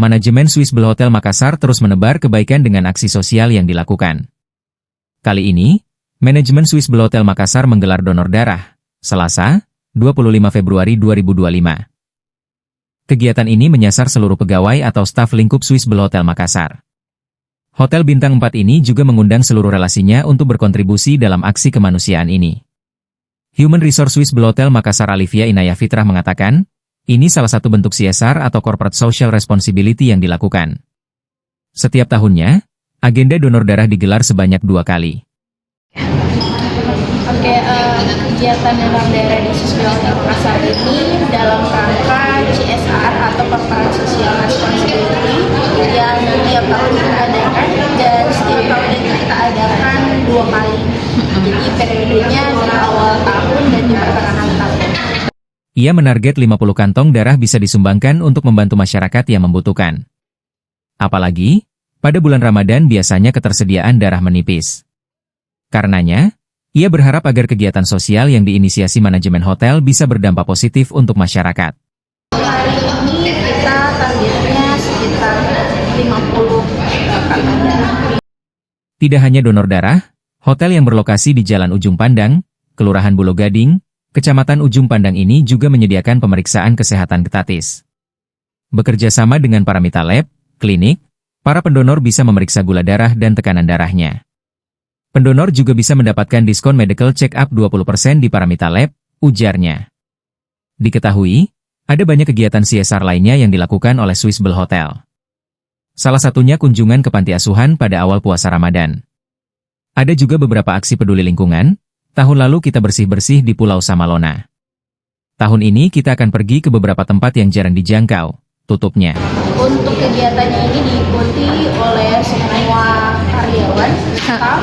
manajemen Swissbell Hotel Makassar terus menebar kebaikan dengan aksi sosial yang dilakukan. Kali ini, manajemen Swissbell Hotel Makassar menggelar donor darah, Selasa, 25 Februari 2025. Kegiatan ini menyasar seluruh pegawai atau staf lingkup Swissbell Hotel Makassar. Hotel Bintang 4 ini juga mengundang seluruh relasinya untuk berkontribusi dalam aksi kemanusiaan ini. Human Resource Swissbell Hotel Makassar Alivia Inayah Fitrah mengatakan, ini salah satu bentuk CSR atau Corporate Social Responsibility yang dilakukan. Setiap tahunnya, agenda donor darah digelar sebanyak 2 kali. Kegiatan donor darah di Swissbell Hotel Makassar ini dalam rangka CSR atau Corporate Social Responsibility yang tiap tahun kita adakan, dan setiap tahun itu kita adakan 2 kali. Jadi periodenya di awal tahun dan di pertengahan tahun. Ia menarget 50 kantong darah bisa disumbangkan untuk membantu masyarakat yang membutuhkan. Apalagi, pada bulan Ramadan biasanya ketersediaan darah menipis. Karenanya, ia berharap agar kegiatan sosial yang diinisiasi manajemen hotel bisa berdampak positif untuk masyarakat. Hari ini kita targetnya sekitar 50 kantong darah. Tidak hanya donor darah, hotel yang berlokasi di Jalan Ujung Pandang, Kelurahan Bulo Gading, Kecamatan Ujung Pandang ini juga menyediakan pemeriksaan kesehatan gratis. Bekerja sama dengan Paramita Lab, klinik, para pendonor bisa memeriksa gula darah dan tekanan darahnya. Pendonor juga bisa mendapatkan diskon medical check-up 20% di Paramita Lab, ujarnya. Diketahui, ada banyak kegiatan CSR lainnya yang dilakukan oleh Swissbell Hotel. Salah satunya kunjungan ke panti asuhan pada awal puasa Ramadan. Ada juga beberapa aksi peduli lingkungan. Tahun lalu kita bersih-bersih di Pulau Samalona. Tahun ini kita akan pergi ke beberapa tempat yang jarang dijangkau, tutupnya. Untuk kegiatannya ini diikuti oleh semua karyawan, staf,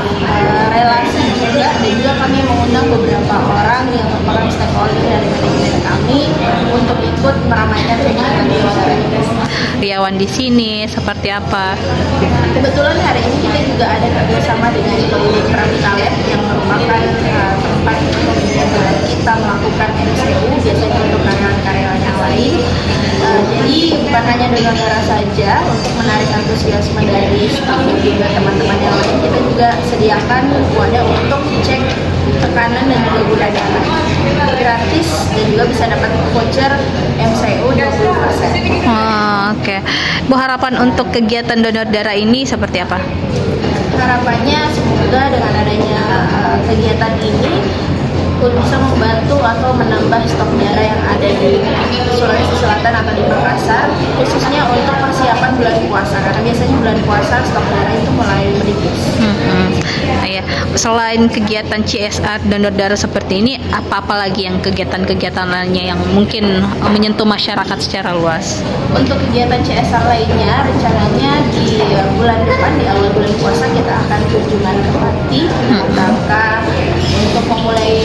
relasi juga, dan juga kami mengundang beberapa orang yang merupakan stakeholder dari manajemen kami untuk ikut meramaikan kegiatan donor. Karyawan di sini seperti apa? Kebetulan hari ini kita juga ada kerjasama dengan klinik Paramita Lab yang merupakan tempat kita melakukan MCU biasanya untuk karyawan-karyawan yang lain. Jadi bukan hanya donor darah saja, untuk menarik antusiasme dari staf dan juga teman-teman yang lain, kita juga sediakan wadah untuk cek tekanan dan juga gula darah gratis, dan juga bisa dapat voucher MCU 20%. Oke. Bu, harapan untuk kegiatan donor darah ini seperti apa? Harapannya semoga dengan adanya kegiatan ini bisa membantu atau menambah stok darah yang ada di Sulawesi Selatan atau di Makassar, khususnya untuk persiapan bulan puasa, karena biasanya bulan puasa stok darah itu mulai menipis. Ya. Selain kegiatan CSR donor darah seperti ini, apa lagi yang kegiatan-kegiatan lainnya yang mungkin menyentuh masyarakat secara luas? Untuk kegiatan CSR lainnya, rencananya di bulan depan, di awal bulan puasa, kita akan kunjungan ke panti rangka untuk memulai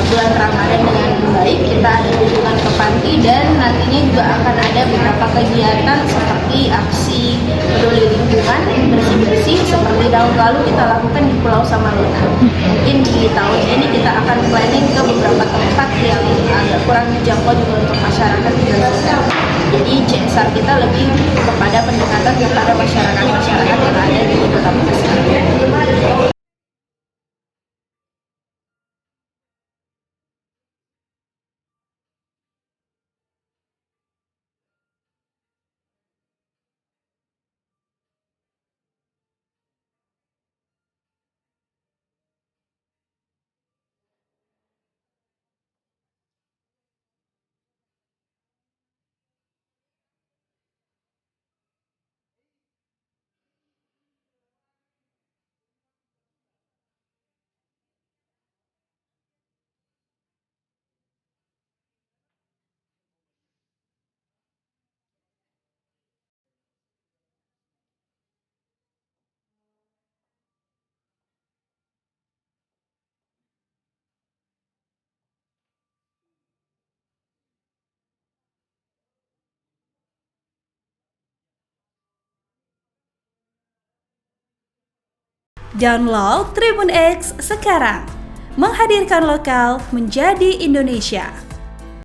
bulan Ramadan dengan baik. Kita ada kunjungan ke panti, dan nantinya juga akan ada beberapa kegiatan seperti aksi peduli lingkungan, bersih-bersih seperti tahun lalu kita lakukan di Pulau Samalona. Mungkin di tahun ini kita akan planning ke beberapa tempat yang agak kurang dijangkau juga untuk masyarakat di Indonesia. Jadi CSR kita lebih kepada pendekatan kepada masyarakat-masyarakat yang ada di Kota Makassar. Download Tribun X sekarang, menghadirkan lokal menjadi Indonesia.